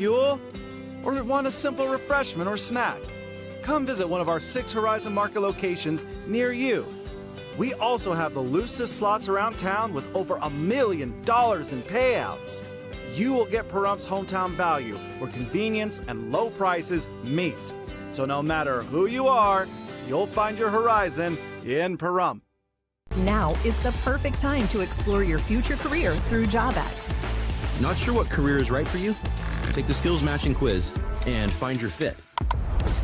fuel? Or want a simple refreshment or snack? Come visit one of our 6 Horizon Market locations near you. We also have the loosest slots around town with over $1 million in payouts. You will get Pahrumph's hometown value, where convenience and low prices meet. So no matter who you are, you'll find your Horizon in Pahrump. Now is the perfect time to explore your future career through JobX. Not sure what career is right for you? Take the skills matching quiz and find your fit.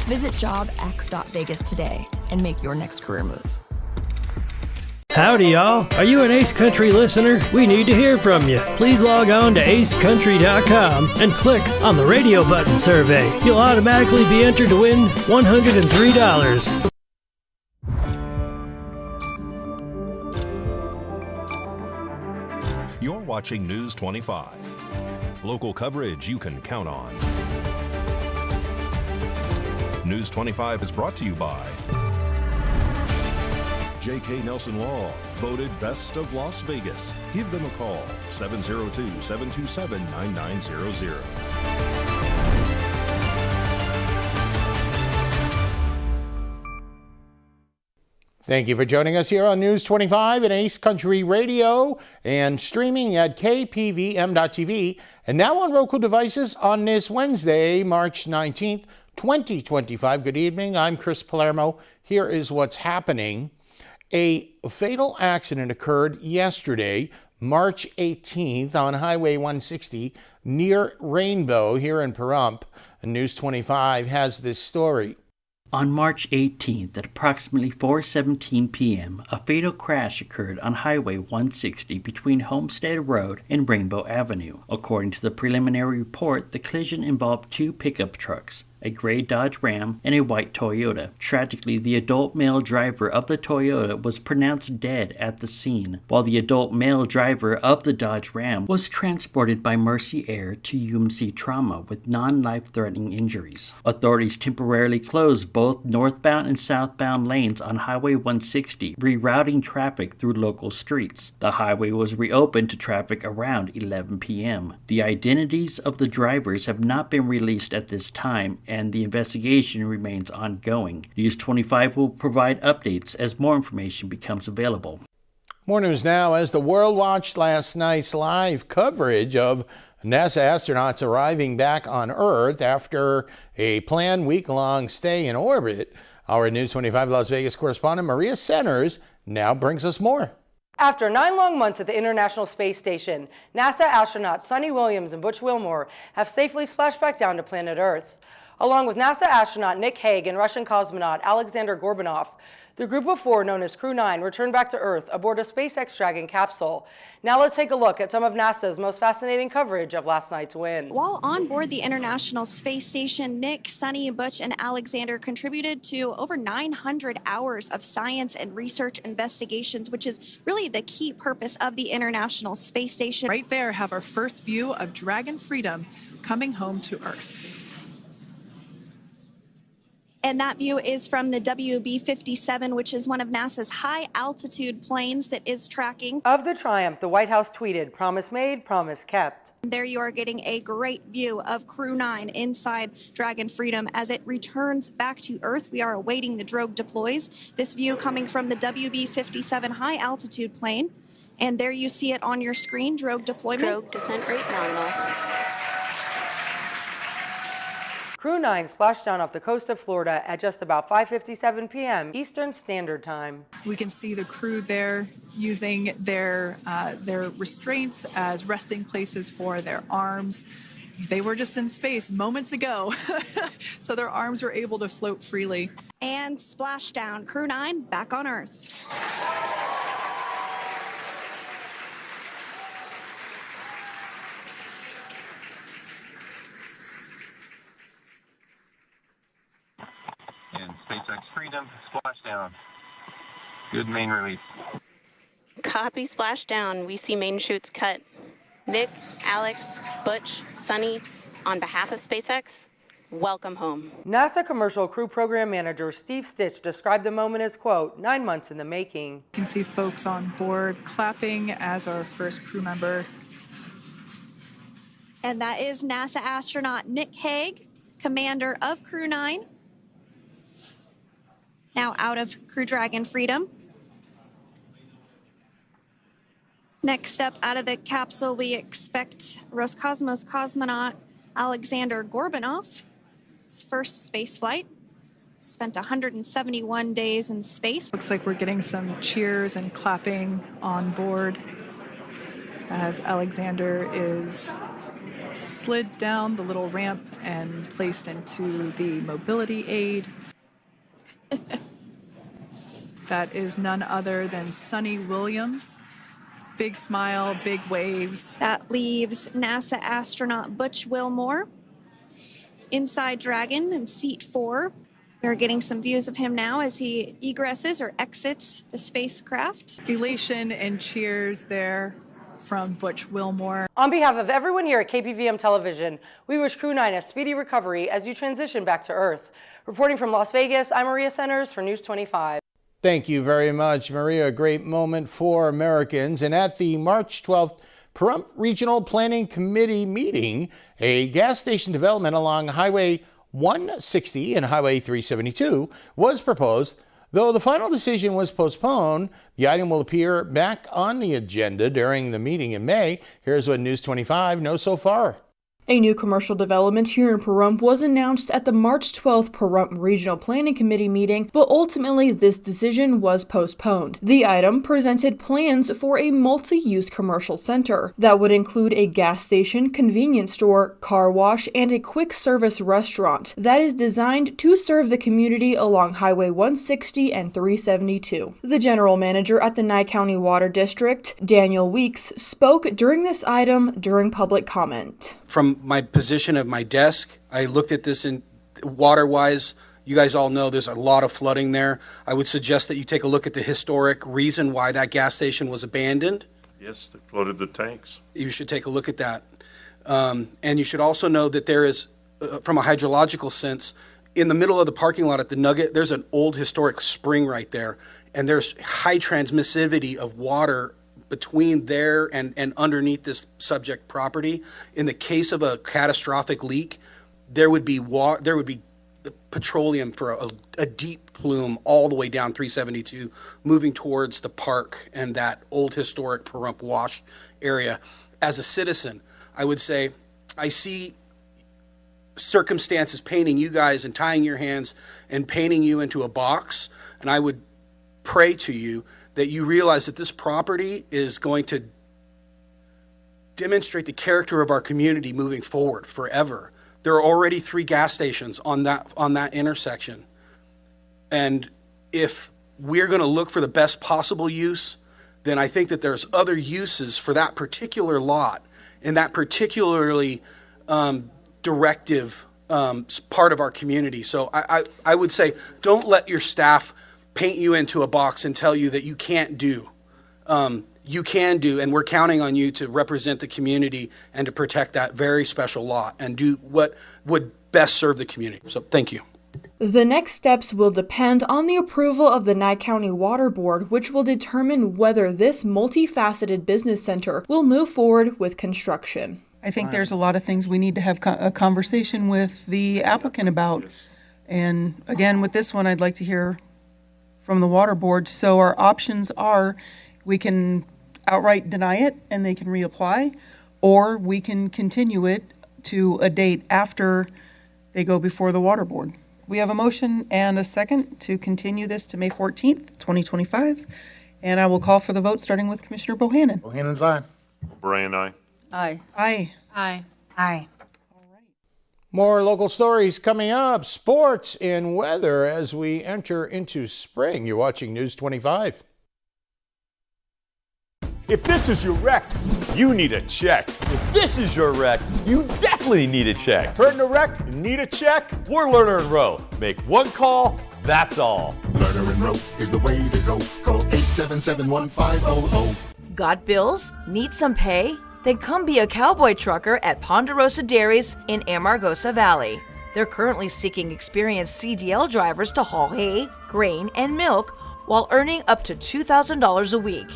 Visit jobx.vegas today and make your next career move. Howdy, y'all. Are you an Ace Country listener? We need to hear from you. Please log on to acecountry.com and click on the radio button survey. You'll automatically be entered to win $103. You're watching News 25. Local coverage you can count on. News 25 is brought to you by J.K. Nelson Law, voted best of Las Vegas. Give them a call, 702-727-9900. Thank you for joining us here on News 25 and Ace Country Radio and streaming at KPVM.TV and now on Roku devices on this Wednesday, March 19th, 2025. Good evening. I'm Chris Palermo. Here is what's happening. A fatal accident occurred yesterday, March 18th, on Highway 160 near Rainbow here in Pahrump. News 25 has this story. On March 18th at approximately 4:17 p.m., a fatal crash occurred on Highway 160 between Homestead Road and Rainbow Avenue. According to the preliminary report, the collision involved 2 pickup trucks, a gray Dodge Ram, and a white Toyota. Tragically, the adult male driver of the Toyota was pronounced dead at the scene, while the adult male driver of the Dodge Ram was transported by Mercy Air to UMC Trauma with non-life-threatening injuries. Authorities temporarily closed both northbound and southbound lanes on Highway 160, rerouting traffic through local streets. The highway was reopened to traffic around 11 p.m. The identities of the drivers have not been released at this time, and the investigation remains ongoing. News 25 will provide updates as more information becomes available. More news now as the world watched last night's live coverage of NASA astronauts arriving back on Earth after a planned week-long stay in orbit. Our News 25 Las Vegas correspondent Maria Centers now brings us more. After 9 long months at the International Space Station, NASA astronauts Suni Williams and Butch Wilmore have safely splashed back down to planet Earth. Along with NASA astronaut Nick Hague and Russian cosmonaut Alexander Gorbanov, the group of 4 known as Crew 9 returned back to Earth aboard a SpaceX Dragon capsule. Now let's take a look at some of NASA's most fascinating coverage of last night's win. While on board the International Space Station, Nick, Suni, Butch, and Alexander contributed to over 900 hours of science and research investigations, which is really the key purpose of the International Space Station. Right there, have our first view of Dragon Freedom coming home to Earth. And that view is from the WB-57, which is one of NASA's high-altitude planes that is tracking. Of the Triumph, the White House tweeted, "Promise made, promise kept." There you are getting a great view of Crew 9 inside Dragon Freedom as it returns back to Earth. We are awaiting the drogue deploys. This view coming from the WB-57 high-altitude plane. And there you see it on your screen, drogue deployment. Drogue descent rate nominal. Crew 9 splashed down off the coast of Florida at just about 5:57 p.m. Eastern Standard Time. We can see the crew there using their restraints as resting places for their arms. They were just in space moments ago, so their arms were able to float freely. And splashdown, Crew 9 back on Earth. And SpaceX Freedom, splashdown. Good main release. Copy, splashdown. We see main chutes cut. Nick, Alex, Butch, Suni, on behalf of SpaceX, welcome home. NASA Commercial Crew Program Manager Steve Stitch described the moment as, quote, 9 months in the making. You can see folks on board clapping as our first crew member. And that is NASA astronaut Nick Hague, commander of Crew 9, now out of Crew Dragon Freedom. Next up out of the capsule, we expect Roscosmos cosmonaut Alexander Gorbanov, his first space flight. Spent 171 days in space. Looks like we're getting some cheers and clapping on board as Alexander is slid down the little ramp and placed into the mobility aid. That is none other than Sonny Williams. Big smile, big waves. That leaves NASA astronaut Butch Wilmore inside Dragon in seat 4. We're getting some views of him now as he egresses or exits the spacecraft. Elation and cheers there from Butch Wilmore. On behalf of everyone here at KPVM Television, we wish Crew 9 a speedy recovery as you transition back to Earth. Reporting from Las Vegas, I'm Maria Centers for News 25. Thank you very much, Maria. A great moment for Americans. And at the March 12th Pahrump Regional Planning Committee meeting, a gas station development along Highway 160 and Highway 372 was proposed. Though the final decision was postponed, the item will appear back on the agenda during the meeting in May. Here's what News 25 knows so far. A new commercial development here in Pahrump was announced at the March 12th Pahrump Regional Planning Committee meeting, but ultimately this decision was postponed. The item presented plans for a multi-use commercial center that would include a gas station, convenience store, car wash, and a quick service restaurant that is designed to serve the community along Highway 160 and 372. The general manager at the Nye County Water District, Daniel Weeks, spoke during this item during public comment. From my position of my desk, I looked at this in water-wise. You guys all know there's a lot of flooding there. I would suggest that you take a look at the historic reason why that gas station was abandoned. Yes, they flooded the tanks. You should take a look at that. And you should also know that there is, from a hydrological sense, in the middle of the parking lot at the Nugget, there's an old historic spring right there. And there's high transmissivity of water between there and underneath this subject property. In the case of a catastrophic leak, there would be petroleum for a deep plume all the way down 372, moving towards the park and that old historic Pahrump Wash area. As a citizen, I would say I see circumstances painting you guys and tying your hands and painting you into a box, and I would pray to you that you realize that this property is going to demonstrate the character of our community moving forward forever. There are already 3 gas stations on that intersection. And if we're going to look for the best possible use, then I think that there's other uses for that particular lot and that particularly directive part of our community. So I would say don't let your staff paint you into a box and tell you that you can't do. You can do, and we're counting on you to represent the community and to protect that very special lot and do what would best serve the community. So thank you. The next steps will depend on the approval of the Nye County Water Board, which will determine whether this multifaceted business center will move forward with construction. I think there's a lot of things we need to have a conversation with the applicant about. And again, with this one, I'd like to hear from the water board. So our options are we can outright deny it and they can reapply, or we can continue it to a date after they go before the water board. We have a motion and a second to continue this to May 14th, 2025. And I will call for the vote, starting with Commissioner Bohannon. Bohannon's aye. Brian, aye. Aye. Aye. Aye. Aye. More local stories coming up, sports and weather as we enter into spring. You're watching News 25. If this is your wreck, you need a check. If this is your wreck, you definitely need a check. Hurt in a wreck, you need a check? We're Lerner and Rowe. Make one call, that's all. Lerner and Rowe is the way to go. Call 877-1500. Got bills? Need some pay? Then come be a cowboy trucker at Ponderosa Dairies in Amargosa Valley. They're currently seeking experienced CDL drivers to haul hay, grain, and milk while earning up to $2,000 a week.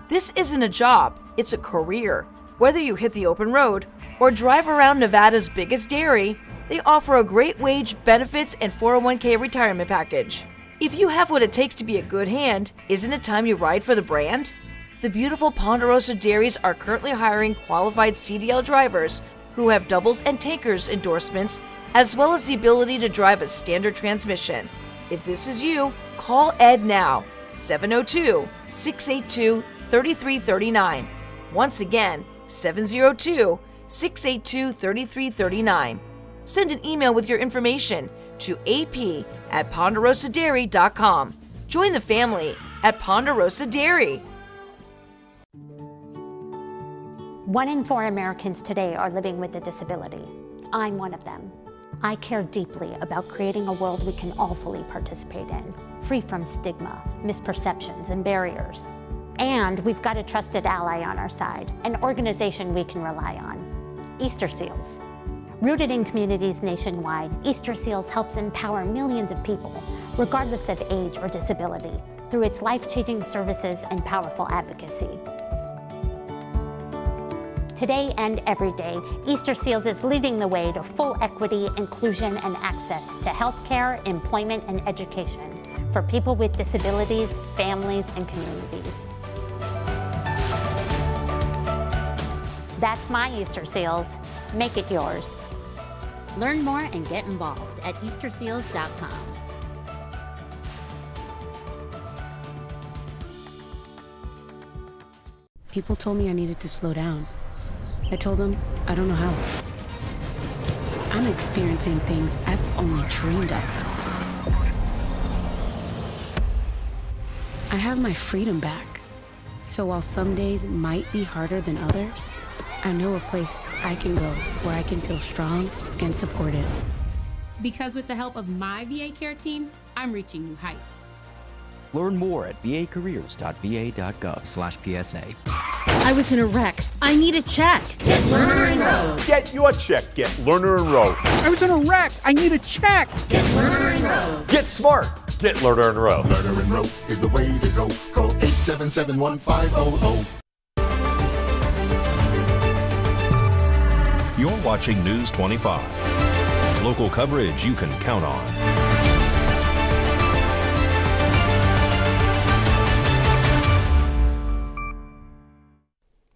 This isn't a job, it's a career. Whether you hit the open road or drive around Nevada's biggest dairy, they offer a great wage, benefits, and 401k retirement package. If you have what it takes to be a good hand, isn't it time you ride for the brand? The beautiful Ponderosa Dairies are currently hiring qualified CDL drivers who have doubles and tankers endorsements, as well as the ability to drive a standard transmission. If this is you, call Ed now, 702-682-3339. Once again, 702-682-3339. Send an email with your information to ap@ponderosadairy.com. Join the family at Ponderosa Dairy. 1 in 4 Americans today are living with a disability. I'm one of them. I care deeply about creating a world we can all fully participate in, free from stigma, misperceptions, and barriers. And we've got a trusted ally on our side, an organization we can rely on, Easter Seals. Rooted in communities nationwide, Easter Seals helps empower millions of people, regardless of age or disability, through its life-changing services and powerful advocacy. Today and every day, Easter Seals is leading the way to full equity, inclusion, and access to healthcare, employment, and education for people with disabilities, families, and communities. That's my Easter Seals. Make it yours. Learn more and get involved at easterseals.com. People told me I needed to slow down. I told them I don't know how. I'm experiencing things I've only dreamed of. I have my freedom back. So while some days might be harder than others, I know a place I can go where I can feel strong and supported. Because with the help of my VA care team, I'm reaching new heights. Learn more at vacareers.va.gov/PSA. I was in a wreck. I need a check. Get Lerner and Rowe. Get your check. Get Lerner and Rowe. I was in a wreck. I need a check. Get Lerner and Rowe. Get smart. Get Lerner and Rowe. Lerner and Rowe is the way to go. Call 877-1500. You're watching News 25. Local coverage you can count on.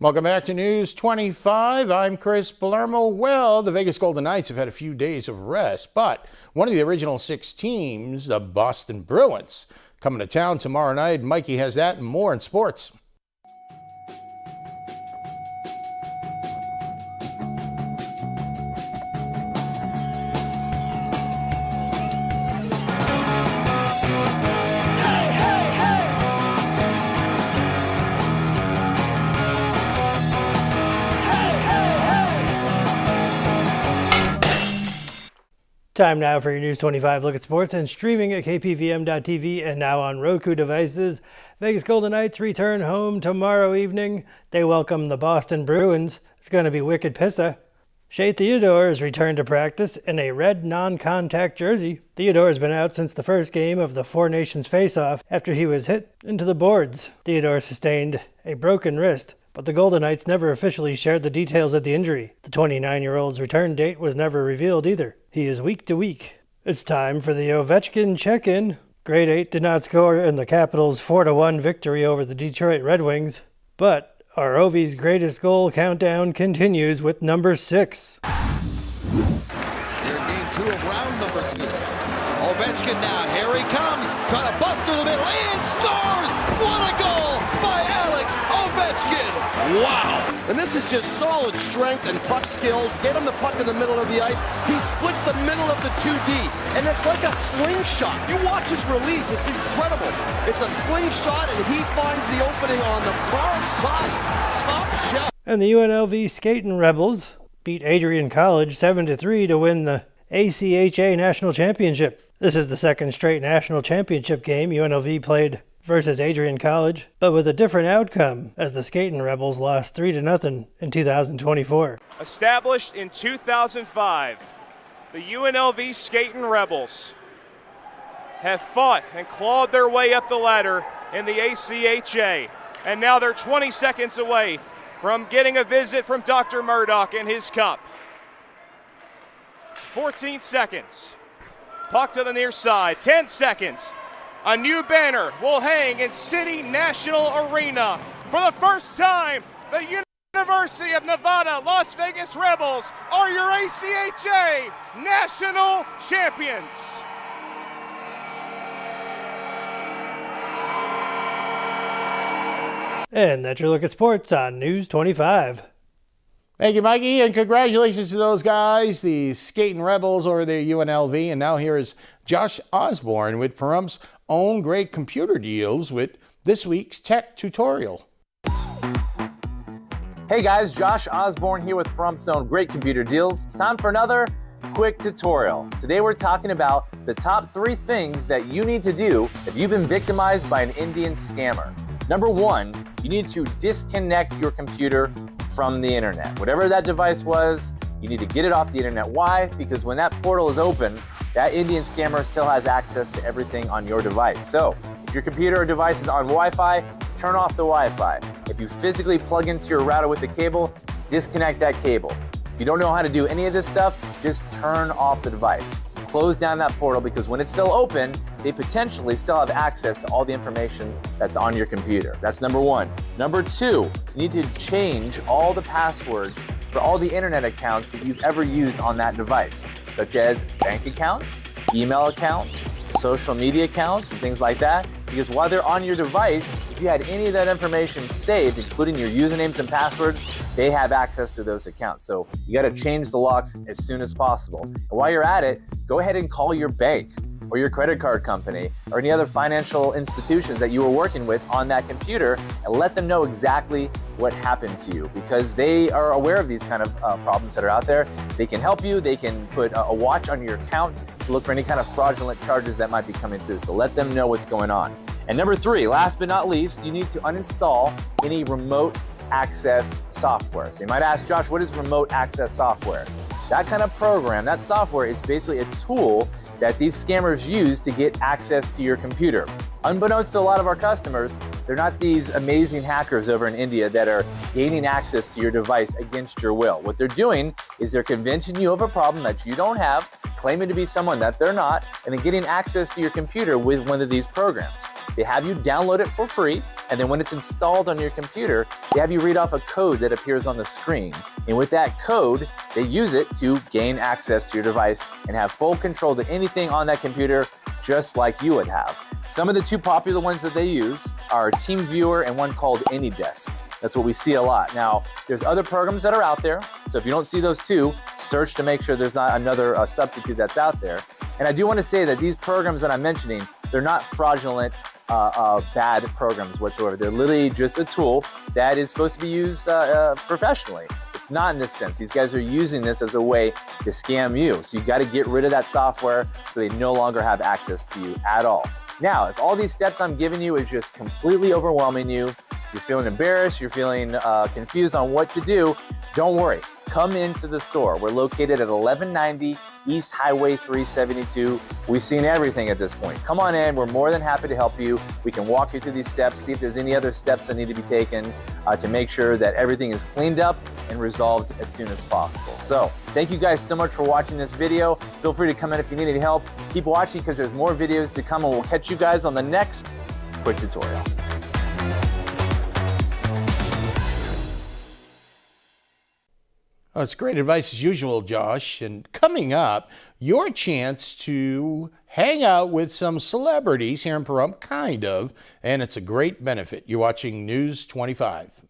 Welcome back to News 25. I'm Chris Palermo. Well, the Vegas Golden Knights have had a few days of rest, but one of the original 6 teams, the Boston Bruins, coming to town tomorrow night. Mikey has that and more in sports. Time now for your News 25 look at sports and streaming at KPVM.TV and now on Roku devices. Vegas Golden Knights return home tomorrow evening. They welcome the Boston Bruins. It's going to be wicked pissa. Shea Theodore has returned to practice in a red non-contact jersey. Theodore has been out since the first game of the Four Nations face-off after he was hit into the boards. Theodore sustained a broken wrist, but the Golden Knights never officially shared the details of the injury. The 29-year-old's return date was never revealed either. He is week to week. It's time for the Ovechkin check-in. Grade 8 did not score in the Capitals' 4-1 victory over the Detroit Red Wings, but our Ovi's greatest goal countdown continues with number 6. Here in game 2 of round number 2. Ovechkin now, here he comes, trying to bust through the middle, and scores! What a goal by Alex Ovechkin! Wow! And this is just solid strength and puck skills. Get him the puck in the middle of the ice. He splits the middle of the 2D, and it's like a slingshot. You watch his release, it's incredible. It's a slingshot, and he finds the opening on the far side. Top shelf. And the UNLV Skating Rebels beat Adrian College 7-3 to win the ACHA National Championship. This is the second straight national championship game UNLV played versus Adrian College, but with a different outcome as the Skating Rebels lost 3-0 in 2024. Established in 2005, the UNLV Skating Rebels have fought and clawed their way up the ladder in the ACHA, and now they're 20 seconds away from getting a visit from Dr. Murdoch and his cup. 14 seconds. Puck to the near side. 10 seconds. A new banner will hang in City National Arena. For the first time, the University of Nevada, Las Vegas Rebels are your ACHA National Champions. And that's your look at sports on News 25. Thank you, Mikey, and congratulations to those guys, the Skating Rebels or the UNLV. And now here is Josh Osborne with Pahrum's own great computer deals with this week's tech tutorial. Hey guys, Josh Osborne here with Pahrum's own great computer deals. It's time for another quick tutorial. Today we're talking about the top 3 things that you need to do if you've been victimized by an Indian scammer. Number 1, you need to disconnect your computer from the internet. Whatever that device was, you need to get it off the internet. Why? Because when that portal is open, that Indian scammer still has access to everything on your device. So if your computer or device is on Wi-Fi, turn off the Wi-Fi. If you physically plug into your router with the cable, disconnect that cable. If you don't know how to do any of this stuff, just turn off the device. Close down that portal, because when it's still open, they potentially still have access to all the information that's on your computer. That's number 1. Number 2, you need to change all the passwords for all the internet accounts that you've ever used on that device, such as bank accounts, email accounts, social media accounts, and things like that. Because while they're on your device, if you had any of that information saved, including your usernames and passwords, they have access to those accounts. So you got to change the locks as soon as possible. And while you're at it, go ahead and call your bank or your credit card company or any other financial institutions that you were working with on that computer and let them know exactly what happened to you, because they are aware of these kind of problems that are out there. They can help you. They can put a watch on your account to look for any kind of fraudulent charges that might be coming through. So let them know what's going on. And number 3, last but not least, you need to uninstall any remote access software. So you might ask, Josh, what is remote access software? That kind of program, that software is basically a tool that these scammers use to get access to your computer. Unbeknownst to a lot of our customers, they're not these amazing hackers over in India that are gaining access to your device against your will. What they're doing is they're convincing you of a problem that you don't have, claiming to be someone that they're not, and then getting access to your computer with one of these programs. They have you download it for free, and then when it's installed on your computer, they have you read off a code that appears on the screen. And with that code, they use it to gain access to your device and have full control to anything on that computer, just like you would have. Some of the 2 popular ones that they use are TeamViewer and one called AnyDesk. That's what we see a lot. Now, there's other programs that are out there, so if you don't see those 2, search to make sure there's not another substitute that's out there. And I do want to say that these programs that I'm mentioning, they're not fraudulent, bad programs whatsoever. They're literally just a tool that is supposed to be used professionally. It's not in this sense. These guys are using this as a way to scam you. So you got to get rid of that software so they no longer have access to you at all. Now, if all these steps I'm giving you is just completely overwhelming you, you're feeling embarrassed, you're feeling confused on what to do, don't worry. Come into the store. We're located at 1190 East Highway 372. We've seen everything at this point. Come on in. We're more than happy to help you. We can walk you through these steps, see if there's any other steps that need to be taken to make sure that everything is cleaned up and resolved as soon as possible. So thank you guys so much for watching this video. Feel free to come in if you need any help. Keep watching because there's more videos to come, and we'll catch you guys on the next quick tutorial. Oh, it's great advice as usual, Josh. And coming up, your chance to hang out with some celebrities here in Pahrump, kind of, and it's a great benefit. You're watching News 25.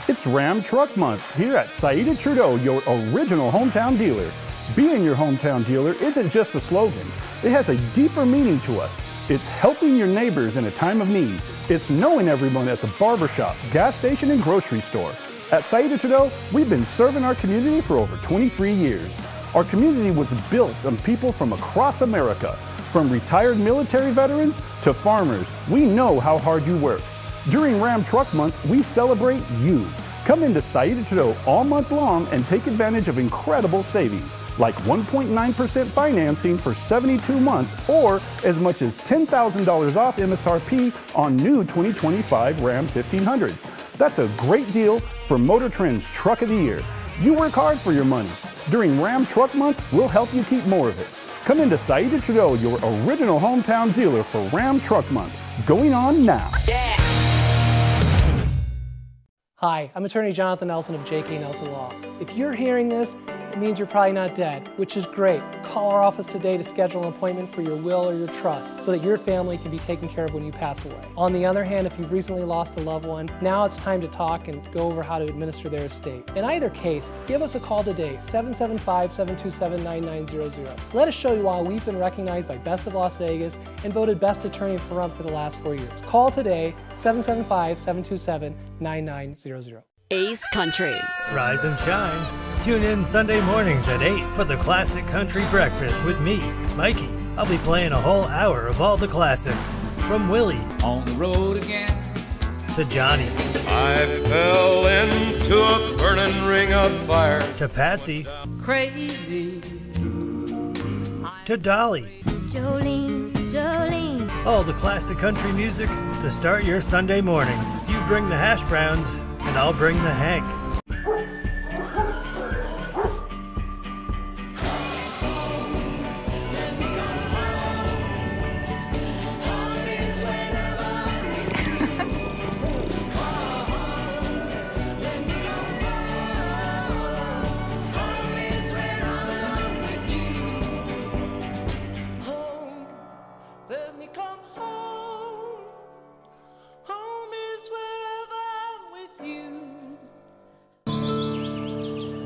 It's Ram Truck Month here at Saida Trudeau, your original hometown dealer. Being your hometown dealer isn't just a slogan. It has a deeper meaning to us. It's helping your neighbors in a time of need. It's knowing everyone at the barbershop, gas station, and grocery store. At Saida Trudeau, we've been serving our community for over 23 years. Our community was built on people from across America. From retired military veterans to farmers, we know how hard you work. During Ram Truck Month, we celebrate you. Come into Saida Trudeau all month long and take advantage of incredible savings, like 1.9% financing for 72 months or as much as $10,000 off MSRP on new 2025 Ram 1500s. That's a great deal for Motor Trend's Truck of the Year. You work hard for your money. During Ram Truck Month, we'll help you keep more of it. Come into Saida Trudeau, your original hometown dealer for Ram Truck Month, going on now. Hi, I'm attorney Jonathan Nelson of J.K. Nelson Law. If you're hearing this, it means you're probably not dead, which is great. Call our office today to schedule an appointment for your will or your trust so that your family can be taken care of when you pass away. On the other hand, if you've recently lost a loved one, now it's time to talk and go over how to administer their estate. In either case, give us a call today, 775-727-9900. Let us show you why we've been recognized by Best of Las Vegas and voted Best Attorney for Pahrump for the last 4 years. Call today, 775-727-9900. Ace Country. Rise and shine. Tune in Sunday mornings at 8 for the Classic Country Breakfast with me, Mikey. I'll be playing a whole hour of all the classics. From Willie. On the road again. To Johnny. I fell into a burning ring of fire. To Patsy. Crazy. To Dolly. Jolene, Jolene. All the classic country music to start your Sunday morning. You bring the hash browns, and I'll bring the Hank.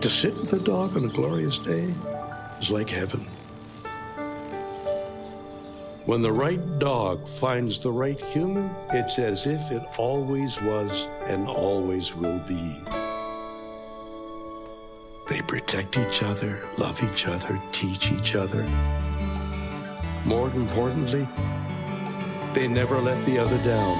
To sit with a dog on a glorious day is like heaven. When the right dog finds the right human, it's as if it always was and always will be. They protect each other, love each other, teach each other. More importantly, they never let the other down.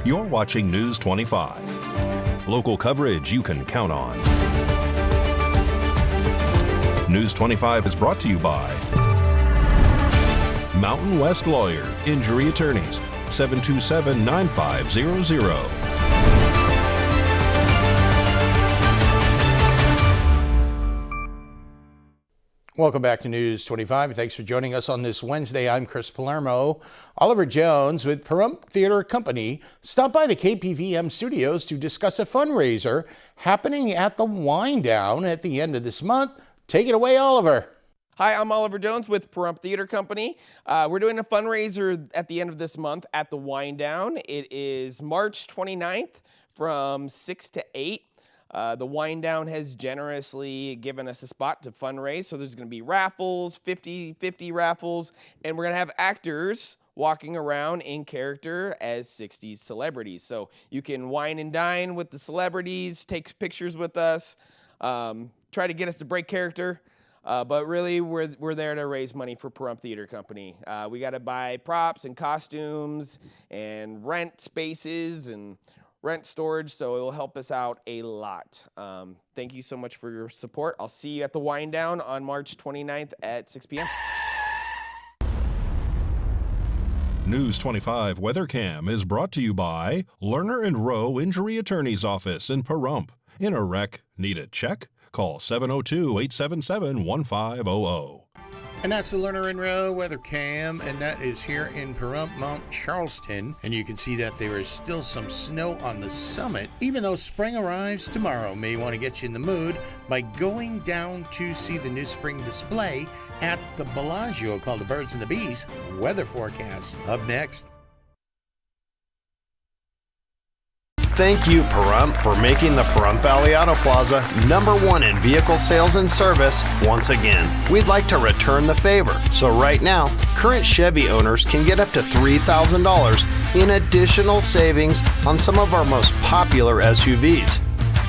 You're watching News 25. Local coverage you can count on. News 25 is brought to you by Mountain West Lawyer, Injury Attorneys, 727-9500. Welcome back to News 25. Thanks for joining us on this Wednesday. I'm Chris Palermo. Oliver Jones with Pahrump Theater Company stopped by the KPVM studios to discuss a fundraiser happening at the Wind Down at the end of this month. Take it away, Oliver. Hi, I'm Oliver Jones with Pahrump Theater Company. We're doing a fundraiser at the end of this month at the Wind Down. It is March 29th from 6 to 8. The Wind Down has generously given us a spot to fundraise, so there's going to be raffles, 50-50 raffles, and we're going to have actors walking around in character as 60s celebrities. So you can wine and dine with the celebrities, take pictures with us, try to get us to break character. But really, we're there to raise money for Pahrump Theater Company. We got to buy props and costumes and rent spaces and rent storage, so it will help us out a lot. Thank you so much for your support. I'll see you at the Wind Down on March 29th at 6 p.m. News 25 Weather Cam is brought to you by Lerner and Rowe Injury Attorney's Office in Pahrump. In a wreck, need a check? Call 702-877-1500. And that's the Lerner and Rowe Weather Cam, and that is here in Pahrump, Mount Charleston. And you can see that there is still some snow on the summit, even though spring arrives tomorrow. May want to get you in the mood by going down to see the new spring display at the Bellagio called the Birds and the Bees Weather Forecast. Up next. Thank you, Pahrump, for making the Pahrump Valley Auto Plaza #1 in vehicle sales and service once again. We'd like to return the favor. So right now, current Chevy owners can get up to $3,000 in additional savings on some of our most popular SUVs.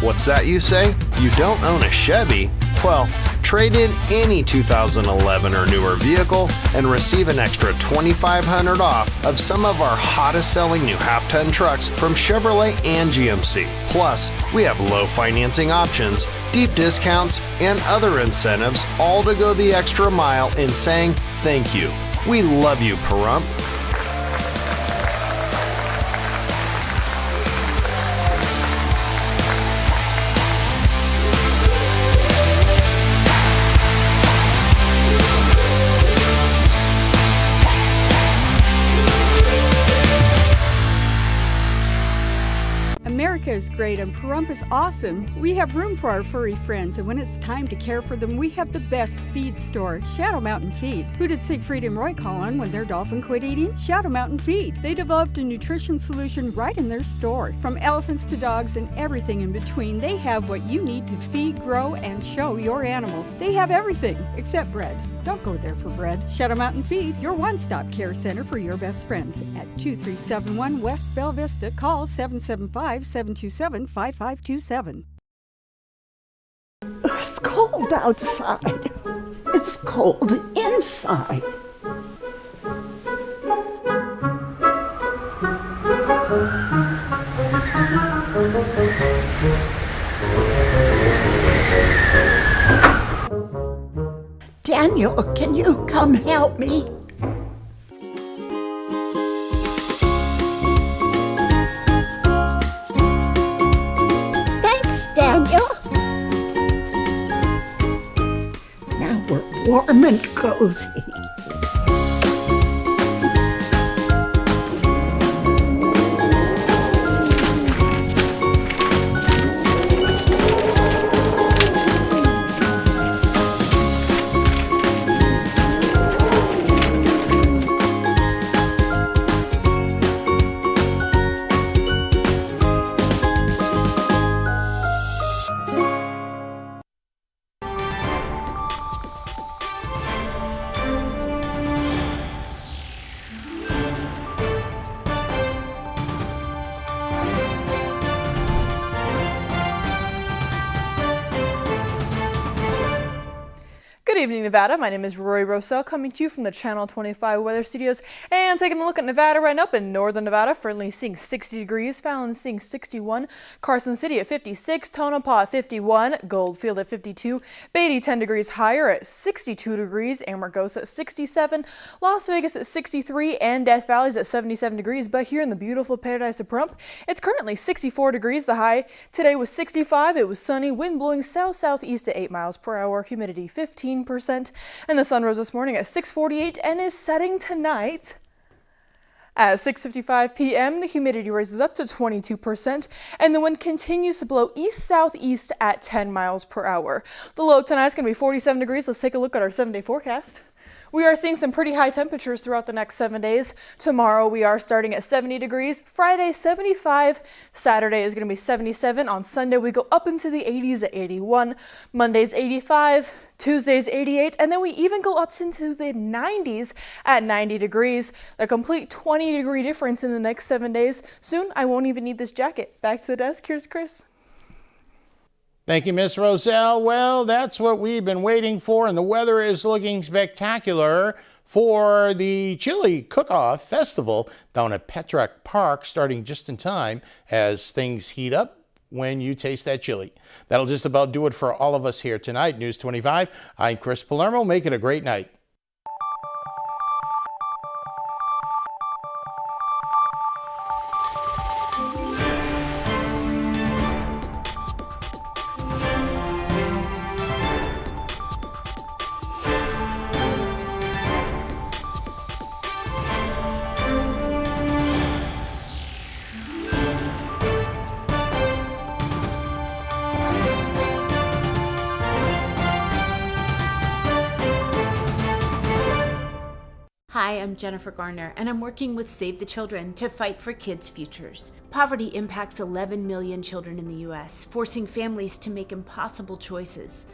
What's that, you say? You don't own a Chevy? Well, Trade in any 2011 or newer vehicle and receive an extra $2,500 off of some of our hottest selling new half-ton trucks from Chevrolet and GMC. Plus, we have low financing options, deep discounts, and other incentives, all to go the extra mile in saying thank you. We love you, Pahrump. America is great and Pahrump is awesome. We have room for our furry friends, and when it's time to care for them, we have the best feed store, Shadow Mountain Feed. Who did Siegfried and Roy call on when their dolphin quit eating? Shadow Mountain Feed. They developed a nutrition solution right in their store. From elephants to dogs and everything in between, they have what you need to feed, grow, and show your animals. They have everything except bread. Don't go there for bread. Shadow Mountain Feed, your one-stop care center for your best friends. At 2371 West Bella Vista, call 775-727-5527. It's cold outside. It's cold inside. Daniel, can you come help me? Thanks, Daniel. Now we're warm and cozy. Good evening, Nevada. My name is Rory Rosell, coming to you from the Channel 25 Weather Studios and taking a look at Nevada right now. Up in northern Nevada, Fernley seeing 60 degrees, Fallon seeing 61, Carson City at 56, Tonopah at 51, Goldfield at 52, Beatty 10 degrees higher at 62 degrees, Amargosa at 67, Las Vegas at 63, and Death Valley's at 77 degrees. But here in the beautiful Paradise of Pahrump, it's currently 64 degrees. The high today was 65. It was sunny, wind blowing south-southeast at 8 miles per hour, humidity 15%. And the sun rose this morning at 6:48 and is setting tonight at 6:55 p.m. The humidity raises up to 22%, and the wind continues to blow east-southeast at 10 miles per hour. The low tonight is going to be 47 degrees. Let's take a look at our 7-day forecast. We are seeing some pretty high temperatures throughout the next 7 days. Tomorrow we are starting at 70 degrees, Friday 75, Saturday is going to be 77, on Sunday we go up into the 80s at 81, Monday's 85, Tuesday's 88, and then we even go up into the 90s at 90 degrees. A complete 20-degree difference in the next 7 days. Soon I won't even need this jacket. Back to the desk, here's Chris. Thank you, Miss Roselle. Well, that's what we've been waiting for, and the weather is looking spectacular for the Chili Cook-Off Festival down at Petrock Park, starting just in time as things heat up when you taste that chili. That'll just about do it for all of us here tonight. News 25, I'm Chris Palermo. Make it a great night. Hi, I'm Jennifer Garner, and I'm working with Save the Children to fight for kids' futures. Poverty impacts 11 million children in the U.S., forcing families to make impossible choices.